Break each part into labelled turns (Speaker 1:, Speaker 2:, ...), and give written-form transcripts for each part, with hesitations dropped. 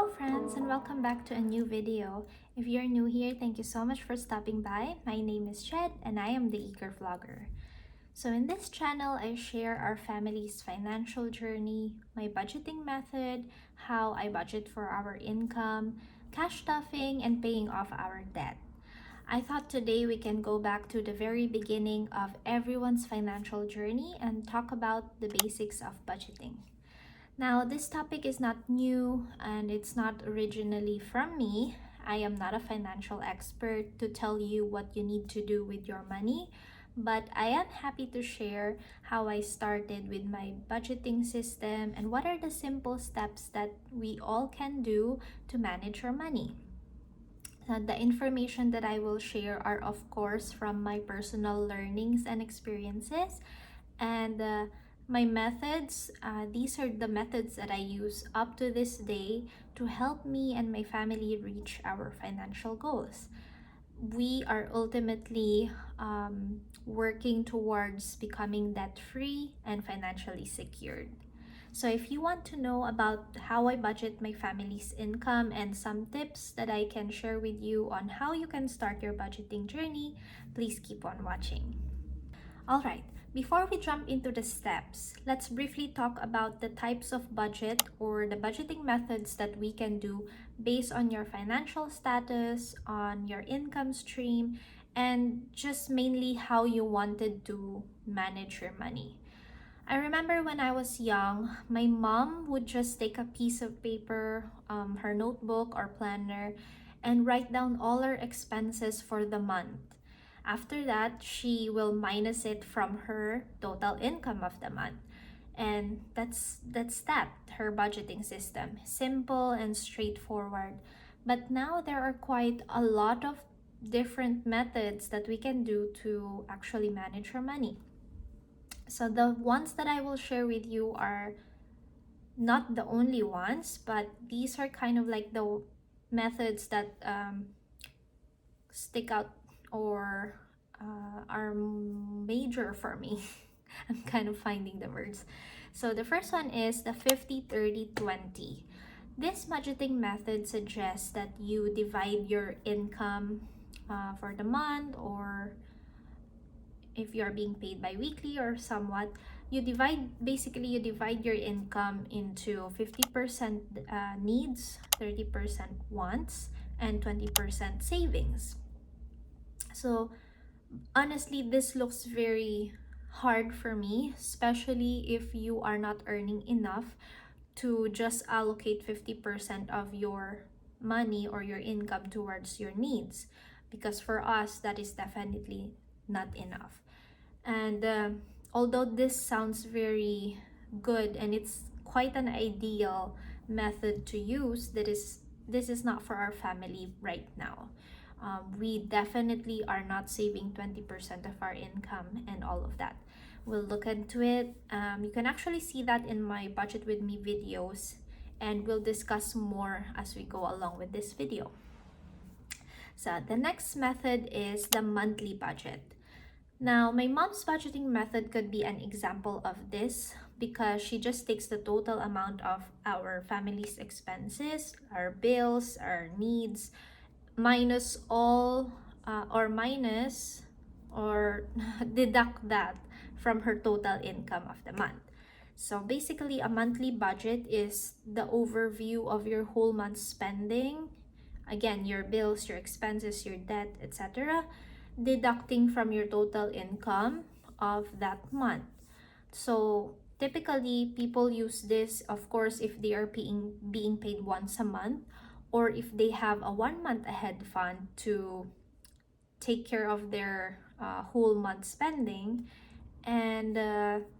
Speaker 1: Hello friends and welcome back to a new video. If you're new here, thank you so much for stopping by. My name is Jed and I am the Eager Vlogger. So in this channel, I share our family's financial journey, my budgeting method, how I budget for our income, cash stuffing, and paying off our debt. I thought today we can go back to the very beginning of everyone's financial journey and talk about the basics of budgeting. Now, this topic is not new and it's not originally from me. I am not a financial expert to tell you what you need to do with your money, but I am happy to share how I started with my budgeting system and what are the simple steps that we all can do to manage our money. The information that I will share are, of course, from my personal learnings and experiences, and my methods. These are the methods that I use up to this day to help me and my family reach our financial goals. We are ultimately working towards becoming debt free and financially secured. So if you want to know about how I budget my family's income and some tips that I can share with you on how you can start your budgeting journey, please keep on watching. Alright, before we jump into the steps, let's briefly talk about the types of budget or the budgeting methods that we can do based on your financial status, on your income stream, and just mainly how you wanted to manage your money. I remember when I was young, my mom would just take a piece of paper, her notebook or planner, and write down all her expenses for the month. After that, she will minus it from her total income of the month. And that's her budgeting system. Simple and straightforward. But now there are quite a lot of different methods that we can do to actually manage our money. So the ones that I will share with you are not the only ones, but these are kind of like the methods that stick out or are major for me. I'm kind of finding the words. So the first one is the 50-30-20. This budgeting method suggests that you divide your income for the month, or if you're being paid bi-weekly or somewhat, you divide your income into 50% needs, 30% wants, and 20% savings. So honestly, this looks very hard for me, especially if you are not earning enough to just allocate 50% of your money or your income towards your needs, because for us that is definitely not enough. And although this sounds very good and it's quite an ideal method to use, this is not for our family right now. We definitely are not saving 20% of our income and all of that. We'll look into it. You can actually see that in my Budget With Me videos, and we'll discuss more as we go along with this video. So the next method is the monthly budget. Now, my mom's budgeting method could be an example of this because she just takes the total amount of our family's expenses, our bills, our needs, minus all minus or deduct that from her total income of the month. So basically, a monthly budget is the overview of your whole month's spending. Again, your bills, your expenses, your debt, etc., deducting from your total income of that month. So typically, people use this, of course, if they are being paid once a month, or if they have a 1 month ahead fund to take care of their whole month spending. And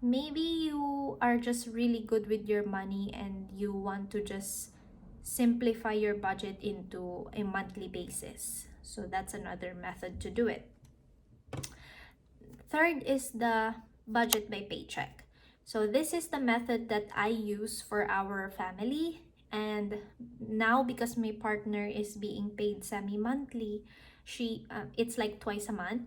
Speaker 1: maybe you are just really good with your money and you want to just simplify your budget into a monthly basis. So that's another method to do it. Third is the budget by paycheck. So this is the method that I use for our family. And now because my partner is being paid semi-monthly, it's like twice a month,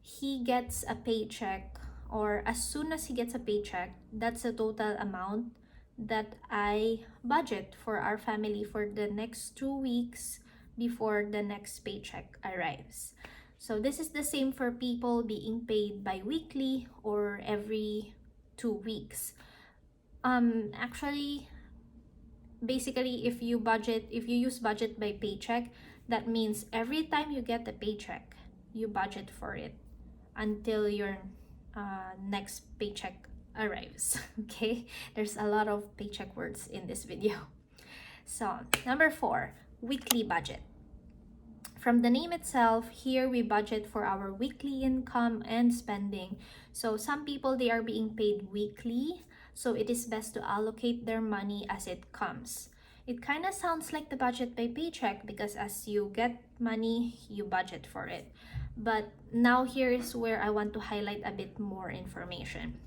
Speaker 1: he gets a paycheck, or as soon as he gets a paycheck, that's the total amount that I budget for our family for the next 2 weeks before the next paycheck arrives. So this is the same for people being paid bi-weekly or every 2 weeks. Actually, basically, if you use budget by paycheck, that means every time you get a paycheck, you budget for it until your next paycheck arrives. Okay, there's a lot of paycheck words in this video. So number 4, weekly budget. From the name itself, here we budget for our weekly income and spending. So some people, they are being paid weekly, so it is best to allocate their money as it comes. It kind of sounds like the budget by paycheck because as you get money, you budget for it. But now here is where I want to highlight a bit more information.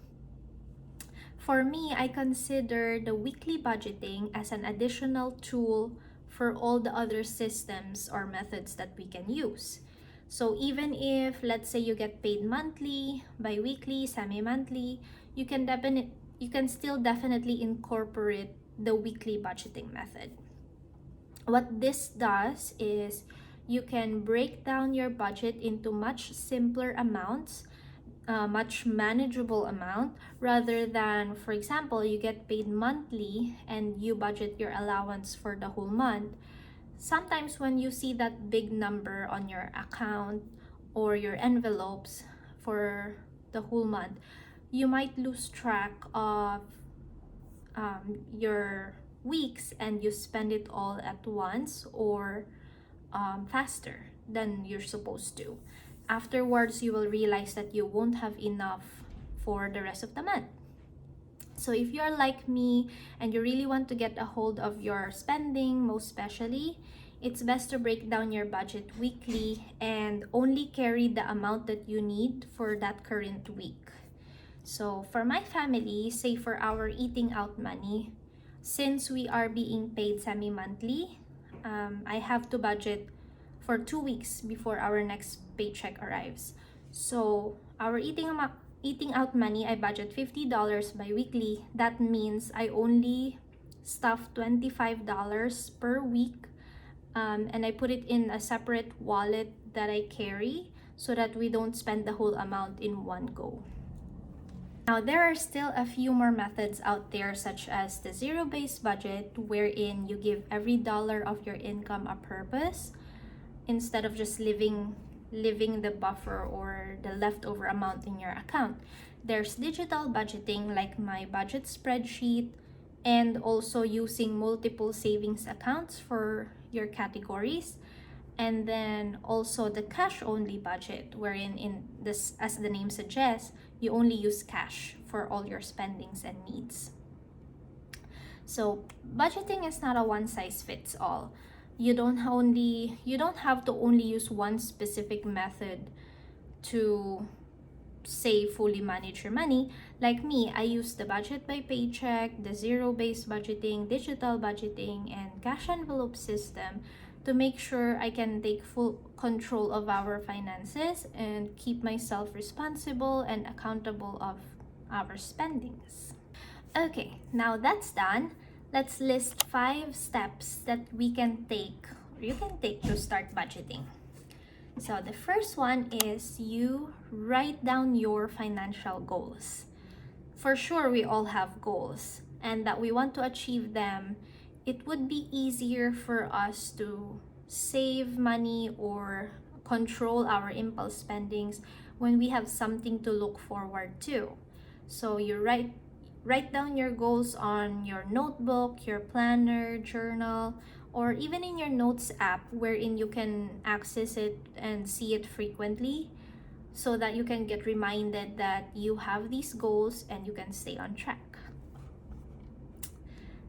Speaker 1: For me, I consider the weekly budgeting as an additional tool for all the other systems or methods that we can use. So even if, let's say, you get paid monthly, bi-weekly, semi-monthly, you can still definitely incorporate the weekly budgeting method. What this does is you can break down your budget into much simpler amounts, much manageable amount, rather than, for example, you get paid monthly and you budget your allowance for the whole month. Sometimes when you see that big number on your account or your envelopes for the whole month, you might lose track of your weeks and you spend it all at once or faster than you're supposed to. Afterwards, you will realize that you won't have enough for the rest of the month. So if you're like me and you really want to get a hold of your spending, most especially, it's best to break down your budget weekly and only carry the amount that you need for that current week. So for my family, say for our eating out money, since we are being paid semi-monthly, I have to budget for 2 weeks before our next paycheck arrives. So our eating out money, I budget $50 bi-weekly. That means I only stuff $25 per week, and I put it in a separate wallet that I carry so that we don't spend the whole amount in one go. Now, there are still a few more methods out there, such as the zero-based budget, wherein you give every dollar of your income a purpose instead of just living the buffer or the leftover amount in your account. There's digital budgeting like my budget spreadsheet, and also using multiple savings accounts for your categories. And then also the cash only budget, wherein in this, as the name suggests, you only use cash for all your spendings and needs. So budgeting is not a one size fits all. You don't have to only use one specific method to say fully manage your money. Like me, I use the budget by paycheck, the zero-based budgeting, digital budgeting, and cash envelope system to make sure I can take full control of our finances and keep myself responsible and accountable of our spendings. Okay, now that's done. Let's list 5 steps that we can take or you can take to start budgeting. So the first one is you write down your financial goals. For sure, we all have goals and that we want to achieve them. It would be easier for us to save money or control our impulse spendings when we have something to look forward to. So you write down your goals on your notebook, your planner, journal, or even in your notes app wherein you can access it and see it frequently so that you can get reminded that you have these goals and you can stay on track.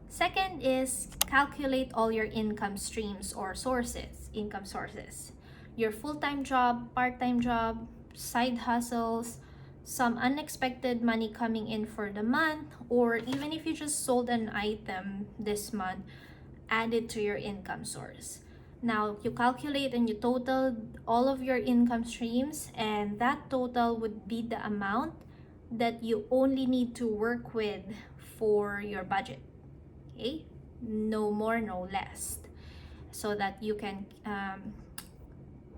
Speaker 1: Second is calculate all your income streams or income sources. Your full-time job, part-time job, side hustles, some unexpected money coming in for the month, or even if you just sold an item this month, add it to your income source. Now, you calculate and you total all of your income streams, and that total would be the amount that you only need to work with for your budget. Okay, no more, no less, so that you can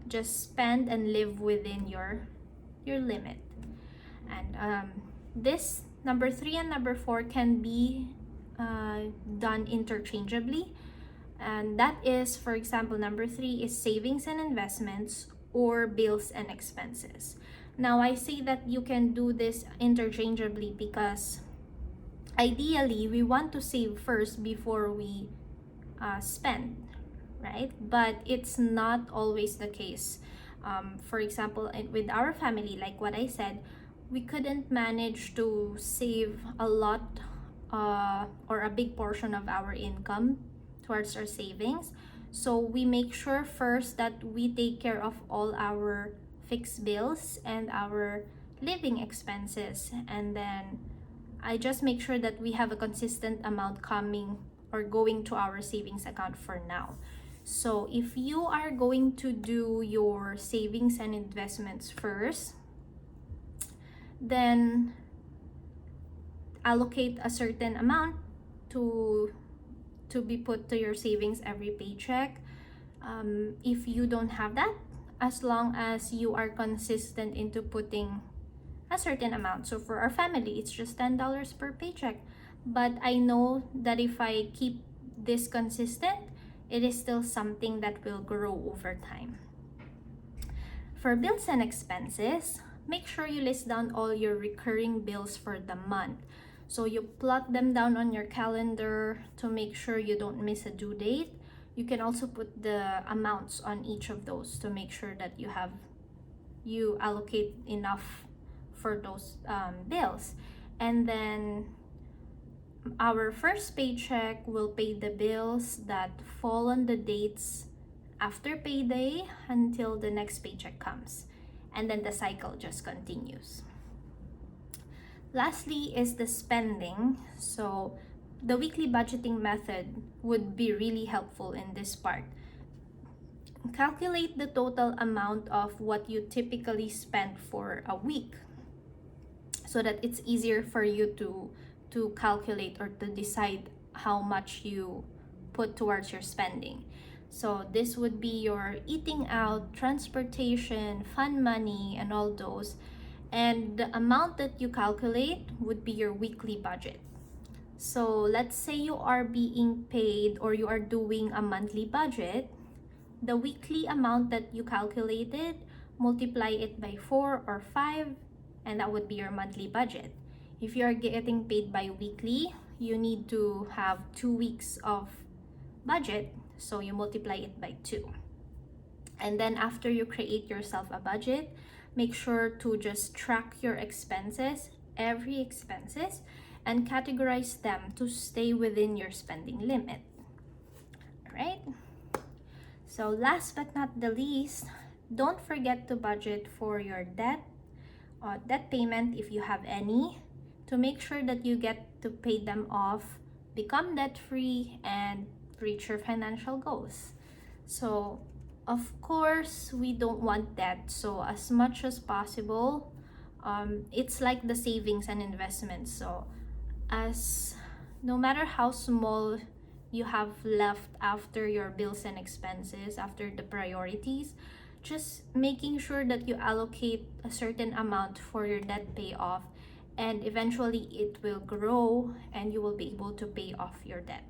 Speaker 1: just spend and live within your limit. And this number 3 and number 4 can be done interchangeably, and that is, for example, number 3 is savings and investments or bills and expenses. Now I say that you can do this interchangeably because ideally we want to save first before we spend, right? But it's not always the case. For example, with our family, like what I said, we couldn't manage to save a lot or a big portion of our income towards our savings. So we make sure first that we take care of all our fixed bills and our living expenses, and then I just make sure that we have a consistent amount coming or going to our savings account for now. So if you are going to do your savings and investments first, then allocate a certain amount to be put to your savings every paycheck. If you don't have that, as long as you are consistent into putting a certain amount. So for our family, it's just $10 per paycheck. But I know that if I keep this consistent, it is still something that will grow over time. For bills and expenses, make sure you list down all your recurring bills for the month. So you plot them down on your calendar to make sure you don't miss a due date. You can also put the amounts on each of those to make sure that you allocate enough for those bills. And then our first paycheck will pay the bills that fall on the dates after payday until the next paycheck comes, and then the cycle just continues. Lastly is the spending. So the weekly budgeting method would be really helpful in this part. Calculate the total amount of what you typically spend for a week so that it's easier for you to calculate or to decide how much you put towards your spending. So this would be your eating out, transportation, fun money, and all those. And the amount that you calculate would be your weekly budget. So let's say you are being paid or you are doing a monthly budget. The weekly amount that you calculated, multiply it by 4 or 5, and that would be your monthly budget. If you are getting paid bi-weekly, you need to have 2 weeks of budget, so you multiply it by 2. And then after you create yourself a budget, make sure to just track your expenses, every expenses, and categorize them to stay within your spending limit. All right? So last but not the least, don't forget to budget for your debt payment if you have any, to make sure that you get to pay them off, become debt-free, and reach your financial goals. So of course, we don't want debt. So as much as possible, it's like the savings and investments. So no matter how small you have left after your bills and expenses, after the priorities, just making sure that you allocate a certain amount for your debt payoff, and eventually it will grow and you will be able to pay off your debt.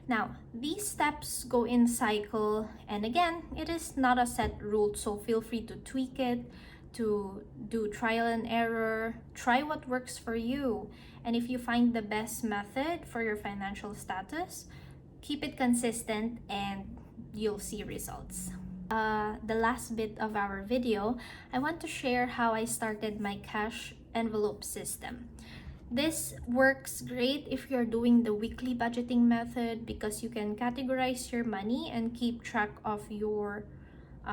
Speaker 1: Now, these steps go in cycle, and again, it is not a set rule, so feel free to tweak it, to do trial and error, try what works for you. And if you find the best method for your financial status, keep it consistent and you'll see results. The last bit of our video, I want to share how I started my cash envelope system. This works great if you're doing the weekly budgeting method because you can categorize your money and keep track of your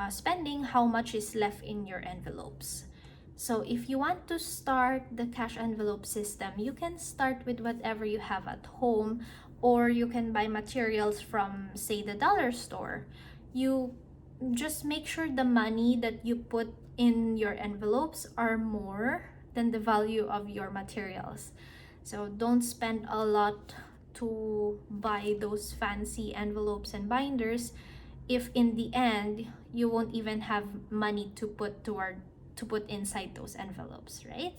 Speaker 1: spending, how much is left in your envelopes. So if you want to start the cash envelope system, you can start with whatever you have at home, or you can buy materials from, say, the dollar store. You just make sure the money that you put in your envelopes are more than the value of your materials. So don't spend a lot to buy those fancy envelopes and binders if in the end you won't even have money to put inside those envelopes, right?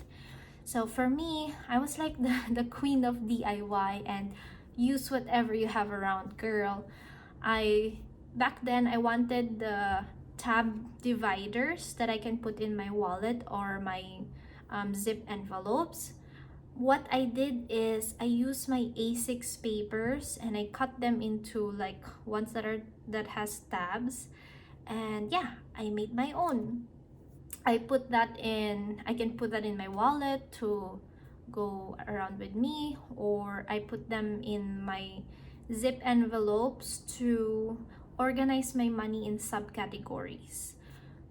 Speaker 1: So for me, I was like the queen of DIY and use whatever you have around, girl. I Back then I wanted the tab dividers that I can put in my wallet or my zip envelopes. What I did is I used my A6 papers and I cut them into like ones that has tabs, and yeah, I made my own. I can put that in my wallet to go around with me, or I put them in my zip envelopes to organize my money in subcategories.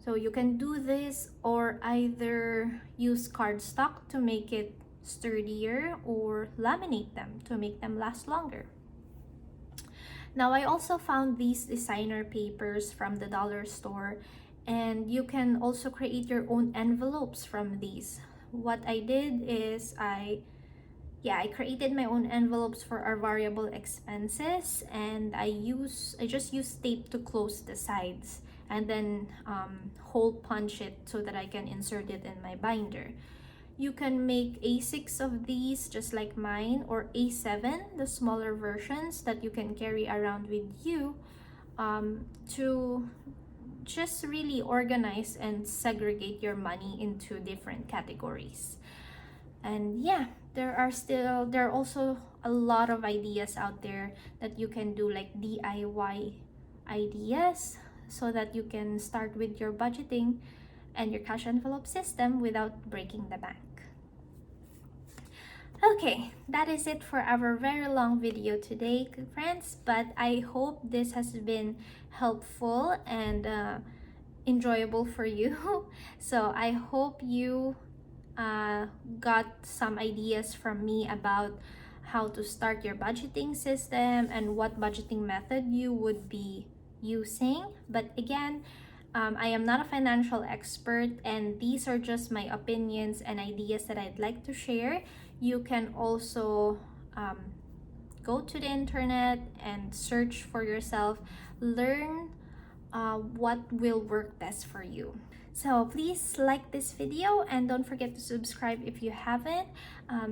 Speaker 1: So you can do this or either use cardstock to make it sturdier or laminate them to make them last longer. Now I also found these designer papers from the dollar store, and you can also create your own envelopes from these. What I did is I created my own envelopes for our variable expenses, and I just use tape to close the sides and then hole punch it so that I can insert it in my binder. You can make A6 of these just like mine, or A7, the smaller versions that you can carry around with you, to just really organize and segregate your money into different categories. And yeah, there are also a lot of ideas out there that you can do, like DIY ideas, so that you can start with your budgeting and your cash envelope system without breaking the bank. Okay, that is it for our very long video today, friends, but I hope this has been helpful and enjoyable for you. So I hope you got some ideas from me about how to start your budgeting system and what budgeting method you would be using. But again, I am not a financial expert, and these are just my opinions and ideas that I'd like to share. You can also go to the internet and search for yourself, learn what will work best for you. So please like this video and don't forget to subscribe if you haven't.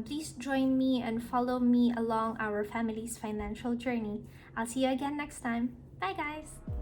Speaker 1: Please join me and follow me along our family's financial journey. I'll see you again next time. Bye guys!